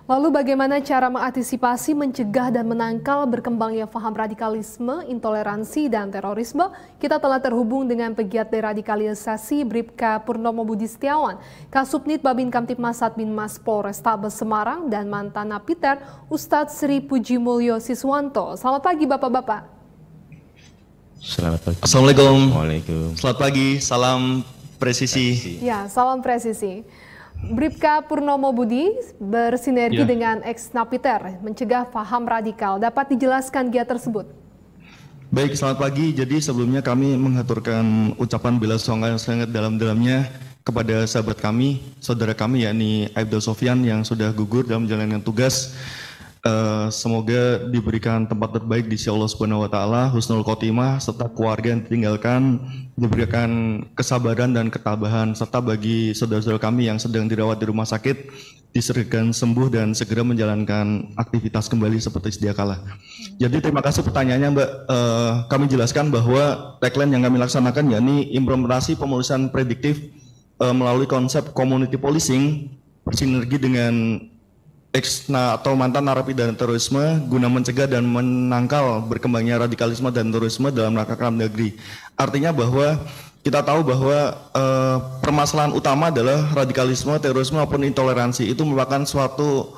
Lalu bagaimana cara mengantisipasi, mencegah dan menangkal berkembangnya paham radikalisme, intoleransi dan terorisme? Kita telah terhubung dengan pegiat deradikalisasi Bribka Purnomo Budi Setiawan, Kasubnit Babin Kamtipmas Satbinmas Polrestabes Semarang dan mantan Napiter Ustadz Sri Puji Mulyo Siswanto. Selamat pagi Bapak-bapak. Selamat pagi. Assalamualaikum. Waalaikumsalam. Selamat pagi, salam presisi. Ya, salam presisi. Bribka Purnomo Budi bersinergi dengan ex-Napiter mencegah paham radikal. Dapat dijelaskan giat tersebut? Baik, selamat pagi. Jadi sebelumnya kami mengaturkan ucapan bela sungkawa yang sangat dalam-dalamnya kepada sahabat kami, saudara kami yakni Aibda Sofyan yang sudah gugur dalam menjalankan tugas. Semoga diberikan tempat terbaik di sisi Allah Subhanahu wa taala, husnul khotimah serta keluarga yang ditinggalkan diberikan kesabaran dan ketabahan, serta bagi saudara-saudara kami yang sedang dirawat di rumah sakit disegerakan sembuh dan segera menjalankan aktivitas kembali seperti sedia kala. Jadi terima kasih pertanyaannya Mbak. Kami jelaskan bahwa tagline yang kami laksanakan yakni implementasi pemulihan prediktif melalui konsep community policing bersinergi dengan atau mantan narapidana terorisme guna mencegah dan menangkal berkembangnya radikalisme dan terorisme dalam rangka dalam negeri. Artinya bahwa kita tahu bahwa permasalahan utama adalah radikalisme, terorisme maupun intoleransi itu merupakan suatu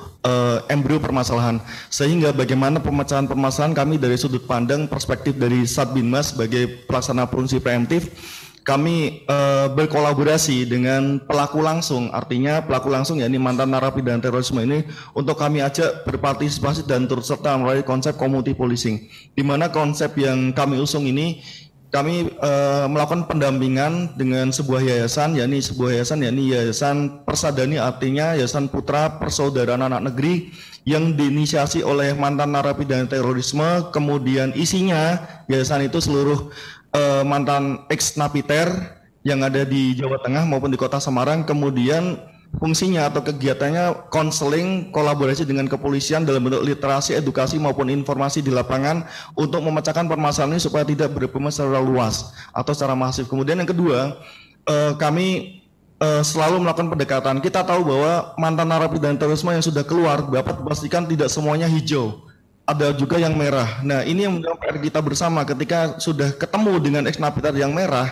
embrio permasalahan. Sehingga bagaimana pemecahan permasalahan kami dari sudut pandang perspektif dari Satbinmas sebagai pelaksana fungsi preemptif, kami berkolaborasi dengan pelaku langsung, artinya pelaku langsung yakni mantan narapidana terorisme ini untuk kami ajak berpartisipasi dan turut serta melalui konsep community policing. Di mana konsep yang kami usung ini kami melakukan pendampingan dengan sebuah yayasan Yayasan Persadani, artinya Yayasan Putra Persaudaraan Anak Negeri yang diinisiasi oleh mantan narapidana terorisme. Kemudian isinya yayasan itu seluruh mantan ex-Napiter yang ada di Jawa Tengah maupun di Kota Semarang. Kemudian fungsinya atau kegiatannya konseling, kolaborasi dengan kepolisian dalam bentuk literasi, edukasi maupun informasi di lapangan untuk memecahkan permasalahan ini supaya tidak berkembang secara luas atau secara masif. Kemudian yang kedua, kami selalu melakukan pendekatan. Kita tahu bahwa mantan narapidana terorisme yang sudah keluar dapat dipastikan tidak semuanya hijau. Ada juga yang merah. Nah, ini yang menjadi PR kita bersama ketika sudah ketemu dengan ex-Napiter yang merah.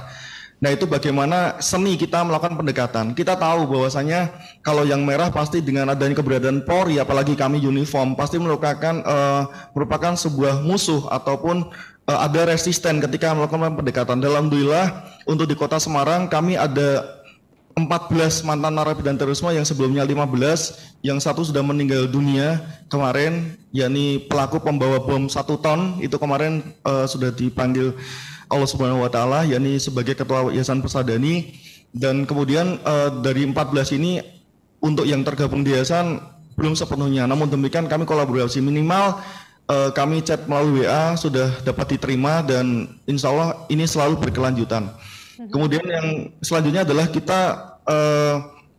Nah, itu bagaimana seni kita melakukan pendekatan. Kita tahu bahwasanya kalau yang merah pasti dengan adanya keberadaan Polri, apalagi kami uniform, pasti merupakan sebuah musuh ataupun ada resisten ketika melakukan pendekatan. Alhamdulillah untuk di Kota Semarang kami ada 14 mantan narapidana terorisme yang sebelumnya 15, yang satu sudah meninggal dunia kemarin, yakni pelaku pembawa bom 1 ton, itu kemarin sudah dipanggil Allah Subhanahu wa taala, yakni sebagai ketua Yayasan Persadani. Dan kemudian dari 14 ini untuk yang tergabung di yayasan belum sepenuhnya, namun demikian kami kolaborasi, minimal kami chat melalui WA sudah dapat diterima dan insya Allah ini selalu berkelanjutan. Kemudian yang selanjutnya adalah kita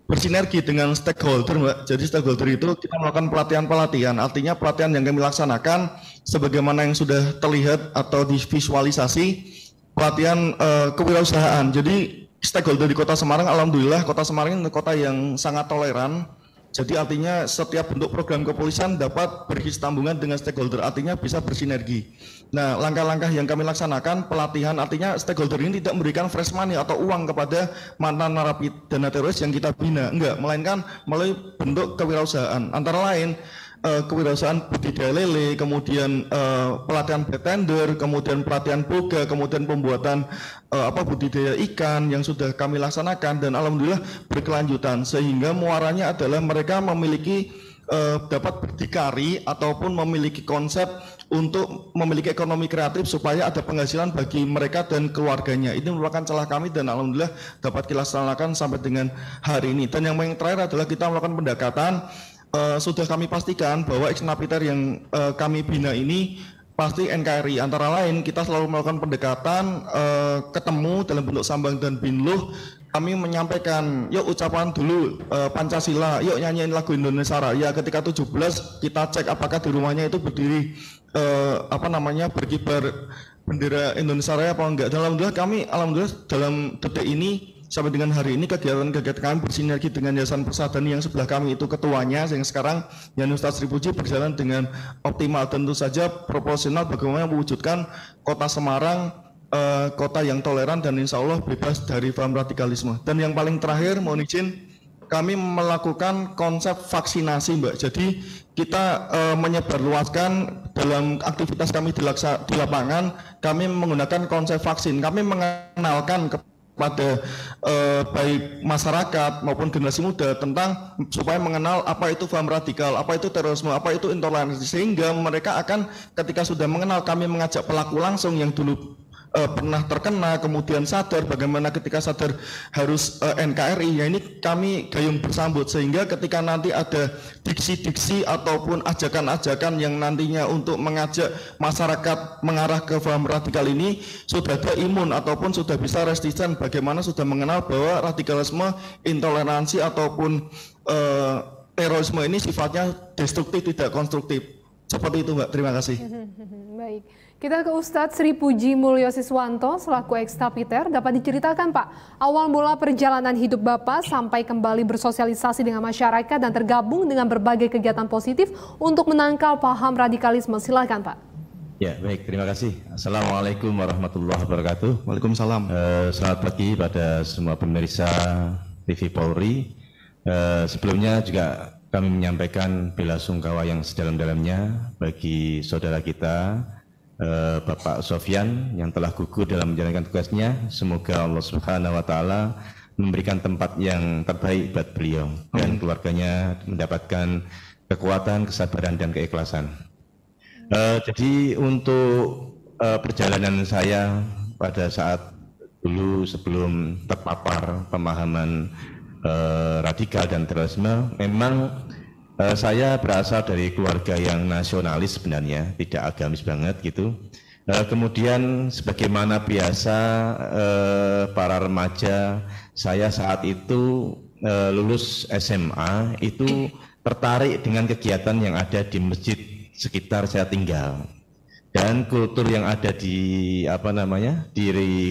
bersinergi dengan stakeholder, Mbak. Jadi stakeholder itu kita melakukan pelatihan-pelatihan. Artinya pelatihan yang kami laksanakan sebagaimana yang sudah terlihat atau divisualisasi, pelatihan kewirausahaan. Jadi stakeholder di Kota Semarang, alhamdulillah Kota Semarang ini kota yang sangat toleran. Jadi artinya setiap bentuk program kepolisian dapat berkesinambungan dengan stakeholder, artinya bisa bersinergi. Nah, langkah-langkah yang kami laksanakan, pelatihan, artinya stakeholder ini tidak memberikan fresh money atau uang kepada mantan narapidana teroris yang kita bina, enggak, melainkan melalui bentuk kewirausahaan. Antara lain kewirausahaan budidaya lele, kemudian pelatihan bartender, kemudian pelatihan boga, kemudian pembuatan budidaya ikan yang sudah kami laksanakan dan alhamdulillah berkelanjutan, sehingga muaranya adalah mereka memiliki dapat berdikari ataupun memiliki konsep untuk memiliki ekonomi kreatif supaya ada penghasilan bagi mereka dan keluarganya. Ini merupakan celah kami dan alhamdulillah dapat kita laksanakan sampai dengan hari ini. Dan yang paling terakhir adalah kita melakukan pendekatan. Sudah kami pastikan bahwa ex-Napiter yang kami bina ini pasti NKRI. Antara lain kita selalu melakukan pendekatan, ketemu dalam bentuk sambang dan binluh. Kami menyampaikan, yuk ucapan dulu Pancasila, yuk nyanyiin lagu Indonesia Raya. Ketika 17 kita cek apakah di rumahnya itu berdiri berkibar bendera Indonesia Raya apa enggak. Dan alhamdulillah kami dalam detik ini sampai dengan hari ini kegiatan-kegiatan kami bersinergi dengan Yayasan Persadani yang sebelah kami itu ketuanya yang sekarang Yan Ustadz Sri Puji berjalan dengan optimal, tentu saja proporsional bagaimana mewujudkan kota Semarang kota yang toleran dan insya Allah bebas dari paham radikalisme. Dan yang paling terakhir, mohon izin, kami melakukan konsep vaksinasi, Mbak. Jadi kita menyebarluaskan dalam aktivitas kami di lapangan, kami menggunakan konsep vaksin. Kami mengenalkan kepada baik masyarakat maupun generasi muda tentang supaya mengenal apa itu paham radikal, apa itu terorisme, apa itu intoleransi, sehingga mereka akan ketika sudah mengenal, kami mengajak pelaku langsung yang dulu pernah terkena, kemudian sadar bagaimana ketika sadar harus NKRI, ya ini kami gayung bersambut sehingga ketika nanti ada diksi-diksi ataupun ajakan-ajakan yang nantinya untuk mengajak masyarakat mengarah ke paham radikal ini sudah ada imun ataupun sudah bisa resisten bagaimana sudah mengenal bahwa radikalisme, intoleransi ataupun terorisme ini sifatnya destruktif, tidak konstruktif. Seperti itu, Mbak. Terima kasih. Baik. Kita ke Ustadz Sri Puji Mulyo Siswanto selaku ekstapiter. Dapat diceritakan Pak, awal mula perjalanan hidup Bapak sampai kembali bersosialisasi dengan masyarakat dan tergabung dengan berbagai kegiatan positif untuk menangkal paham radikalisme. Silakan Pak. Ya, baik, terima kasih. Assalamualaikum warahmatullahi wabarakatuh. Waalaikumsalam. Selamat pagi pada semua pemirsa TV Polri. Sebelumnya juga kami menyampaikan bela sungkawa yang sedalam-dalamnya bagi saudara kita Bapak Sofyan yang telah gugur dalam menjalankan tugasnya. Semoga Allah Subhanahu wa taala memberikan tempat yang terbaik buat beliau dan keluarganya mendapatkan kekuatan, kesabaran dan keikhlasan. Jadi untuk perjalanan saya pada saat dulu sebelum terpapar pemahaman radikal dan terorisme, memang saya berasal dari keluarga yang nasionalis sebenarnya, tidak agamis banget gitu. Kemudian sebagaimana biasa para remaja, saya saat itu lulus SMA itu tertarik dengan kegiatan yang ada di masjid sekitar saya tinggal. Dan kultur yang ada di di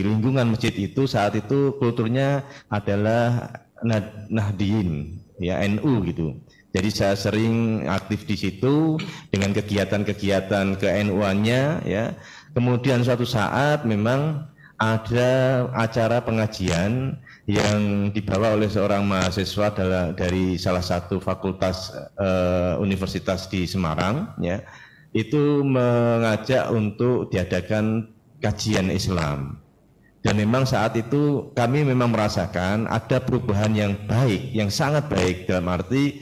lingkungan masjid itu saat itu kulturnya adalah Nahdien, ya NU gitu. Jadi saya sering aktif di situ dengan kegiatan-kegiatan ke-NU-annya, ya. Kemudian suatu saat memang ada acara pengajian yang dibawa oleh seorang mahasiswa dari salah satu fakultas universitas di Semarang, ya. Itu mengajak untuk diadakan kajian Islam. Dan memang saat itu kami memang merasakan ada perubahan yang baik, yang sangat baik dalam arti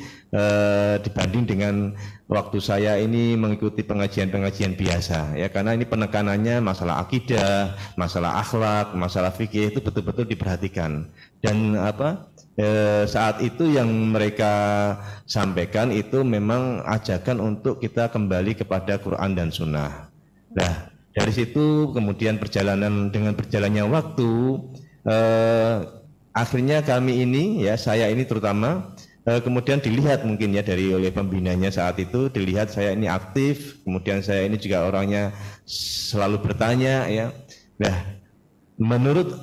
dibanding dengan waktu saya ini mengikuti pengajian-pengajian biasa, ya, karena ini penekanannya masalah akidah, masalah akhlak, masalah fikih itu betul-betul diperhatikan. Dan saat itu yang mereka sampaikan itu memang ajakan untuk kita kembali kepada Quran dan Sunnah. Nah, dari situ kemudian dengan berjalannya waktu, akhirnya kami ini, ya saya ini terutama, kemudian dilihat mungkin ya oleh pembinanya saat itu, dilihat saya ini aktif, kemudian saya ini juga orangnya selalu bertanya, ya. Nah, menurut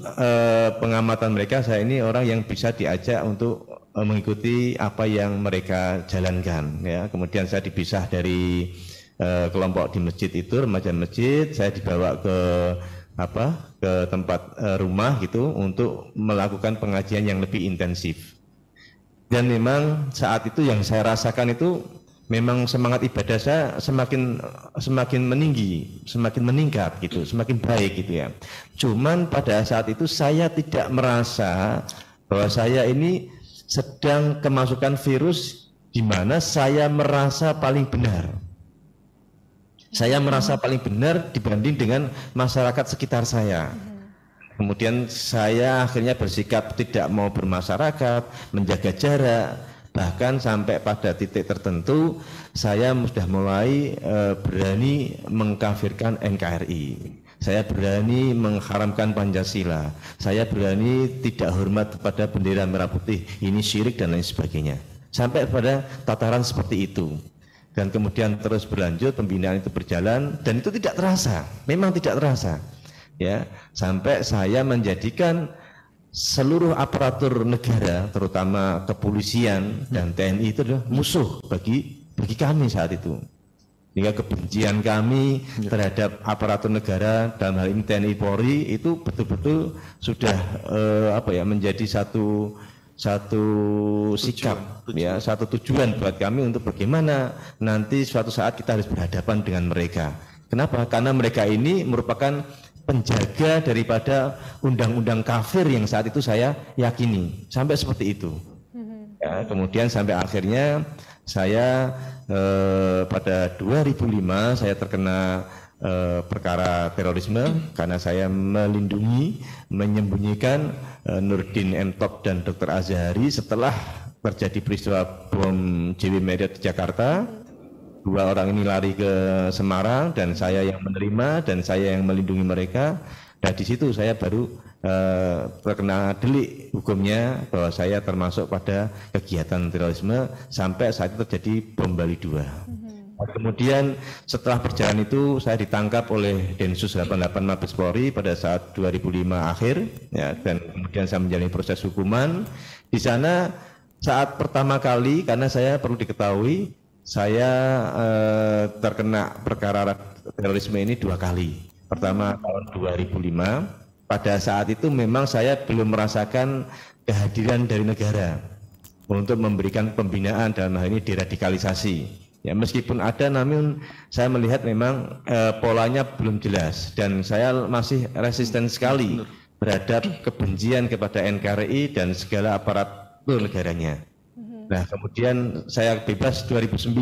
pengamatan mereka, saya ini orang yang bisa diajak untuk mengikuti apa yang mereka jalankan, ya. Kemudian saya dipisah dari kelompok di masjid itu, remaja masjid, saya dibawa ke tempat rumah gitu untuk melakukan pengajian yang lebih intensif. Dan memang saat itu yang saya rasakan itu memang semangat ibadah saya semakin meninggi, semakin meningkat gitu, semakin baik gitu ya. Cuman pada saat itu saya tidak merasa bahwa saya ini sedang kemasukan virus di mana saya merasa paling benar. Saya merasa paling benar dibanding dengan masyarakat sekitar saya. Kemudian saya akhirnya bersikap tidak mau bermasyarakat, menjaga jarak, bahkan sampai pada titik tertentu saya sudah mulai berani mengkafirkan NKRI. Saya berani mengharamkan Pancasila. Saya berani tidak hormat kepada bendera merah putih. Ini syirik dan lain sebagainya. Sampai pada tataran seperti itu. Dan kemudian terus berlanjut, pembinaan itu berjalan dan itu tidak terasa, memang tidak terasa. Ya, sampai saya menjadikan seluruh aparatur negara, terutama kepolisian dan TNI itu adalah musuh bagi kami saat itu. Sehingga kebencian kami terhadap aparatur negara dalam hal ini TNI Polri itu betul-betul sudah menjadi satu sikap, ya, satu tujuan buat kami untuk bagaimana nanti suatu saat kita harus berhadapan dengan mereka. Kenapa? Karena mereka ini merupakan penjaga daripada undang-undang kafir yang saat itu saya yakini, sampai seperti itu. Ya, kemudian sampai akhirnya saya pada 2005 saya terkena perkara terorisme karena saya menyembunyikan Nurdin M.Top dan Dr. Azhari setelah terjadi peristiwa bom JW Marriott di Jakarta. Dua orang ini lari ke Semarang dan saya yang menerima dan saya yang melindungi mereka. Dan di situ saya baru terkena delik hukumnya bahwa saya termasuk pada kegiatan terorisme sampai saat itu terjadi bom Bali 2. Kemudian setelah berjalan itu saya ditangkap oleh Densus 88 Mabes Polri pada saat 2005 akhir, ya, dan kemudian saya menjalani proses hukuman. Di sana saat pertama kali, karena saya perlu diketahui saya terkena perkara terorisme ini 2 kali. Pertama tahun 2005, pada saat itu memang saya belum merasakan kehadiran dari negara untuk memberikan pembinaan dalam hal ini deradikalisasi. Ya, meskipun ada, namun saya melihat memang polanya belum jelas dan saya masih resisten sekali terhadap kebencian kepada NKRI dan segala aparatur negaranya. Nah, kemudian saya bebas 2009,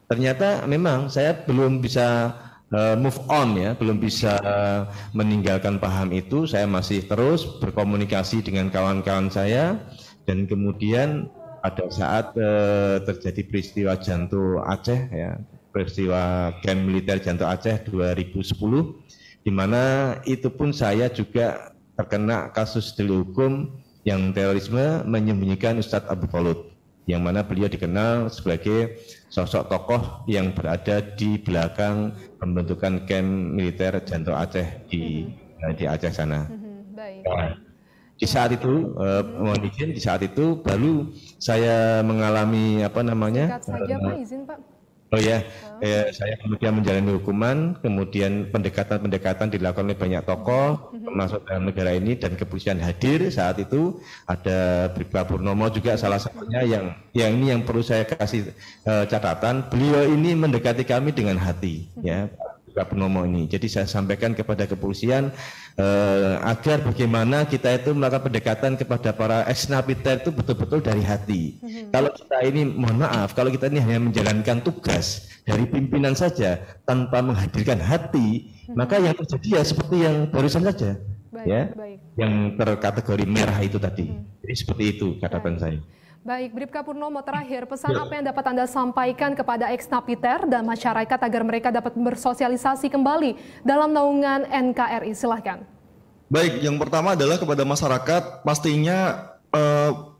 ternyata memang saya belum bisa move on, ya, belum bisa meninggalkan paham itu. Saya masih terus berkomunikasi dengan kawan-kawan saya dan kemudian pada saat terjadi peristiwa Janto Aceh, ya, peristiwa camp militer Janto Aceh 2010, di mana itu pun saya juga terkena kasus delik hukum yang terorisme menyembunyikan Ustadz Abu Khalud, yang mana beliau dikenal sebagai sosok tokoh yang berada di belakang pembentukan camp militer Janto Aceh di Aceh sana. Nah, di saat itu, mohon izin, di saat itu baru saya mengalami Singkat saja Pak, izin Pak. Oh ya, saya kemudian menjalani hukuman, kemudian pendekatan dilakukan oleh banyak tokoh termasuk dalam negara ini dan kepolisian hadir saat itu. Ada Bribka Purnomo juga salah satunya yang ini yang perlu saya kasih catatan, beliau ini mendekati kami dengan hati, ya, Bribka Purnomo ini. Jadi saya sampaikan kepada kepolisian agar bagaimana kita itu melakukan pendekatan kepada para ex-napiter itu betul-betul dari hati. Kalau kita ini, mohon maaf, kalau kita ini hanya menjalankan tugas dari pimpinan saja tanpa menghadirkan hati, maka yang terjadi ya seperti yang barusan saja, yang terkategori merah itu tadi. Jadi seperti itu catatan saya. Baik, Bribka Purnomo, terakhir pesan apa yang dapat Anda sampaikan kepada ex-napiter dan masyarakat agar mereka dapat bersosialisasi kembali dalam naungan NKRI? Silahkan. Baik, yang pertama adalah kepada masyarakat, pastinya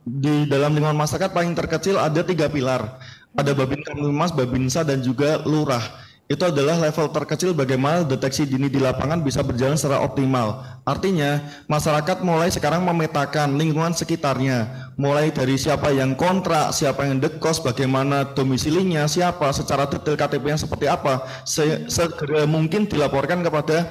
di dalam lingkungan masyarakat paling terkecil ada 3 pilar. Ada Babin Kamtibmas, Babinsa, dan juga Lurah. Itu adalah level terkecil bagaimana deteksi dini di lapangan bisa berjalan secara optimal. Artinya, masyarakat mulai sekarang memetakan lingkungan sekitarnya, mulai dari siapa yang kontrak, siapa yang ndekos, bagaimana domisilinya, siapa, secara detail KTP-nya seperti apa, segera mungkin dilaporkan kepada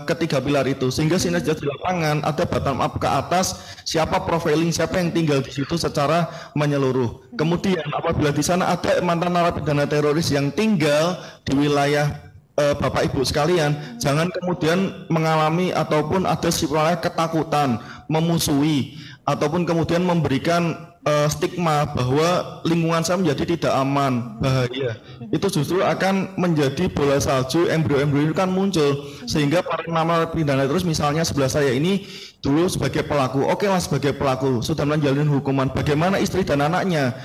ketiga pilar itu, sehingga sinergi di lapangan ada bottom up ke atas, siapa profiling, siapa yang tinggal di situ secara menyeluruh. Kemudian apabila di sana ada mantan narapidana teroris yang tinggal di wilayah Bapak Ibu sekalian, jangan kemudian mengalami ataupun ada sifat ketakutan, memusuhi, ataupun kemudian memberikan stigma bahwa lingkungan saya menjadi tidak aman, bahaya. Itu justru akan menjadi bola salju, embrio-embrio itu kan muncul, sehingga para narapidana terus, misalnya sebelah saya ini dulu sebagai pelaku, oke lah sebagai pelaku, sudah menjalani hukuman, bagaimana istri dan anaknya?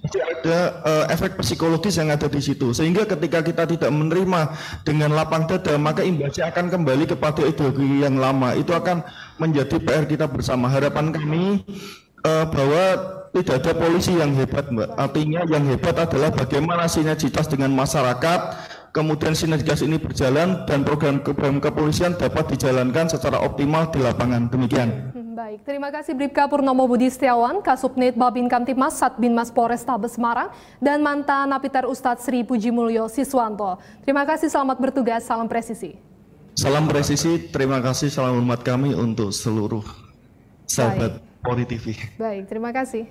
Jadi ada efek psikologis yang ada di situ, sehingga ketika kita tidak menerima dengan lapang dada, maka imbasnya akan kembali kepada ideologi yang lama. Itu akan menjadi PR kita bersama. Harapan kami bahwa tidak ada polisi yang hebat, Mbak. Artinya yang hebat adalah bagaimana sinergitas dengan masyarakat, kemudian sinergitas ini berjalan dan program kepolisian dapat dijalankan secara optimal di lapangan. Demikian. Baik, terima kasih Bribka Purnomo Budi Setiawan, Kasubnit Babin Kamtibmas Satbinmas Polrestabes Semarang, dan mantan Napiter Ustadz Sri Pujimulyo Siswanto. Terima kasih, selamat bertugas, salam presisi. Salam presisi, terima kasih, salam hormat kami untuk seluruh sahabat Polri TV. Baik, terima kasih.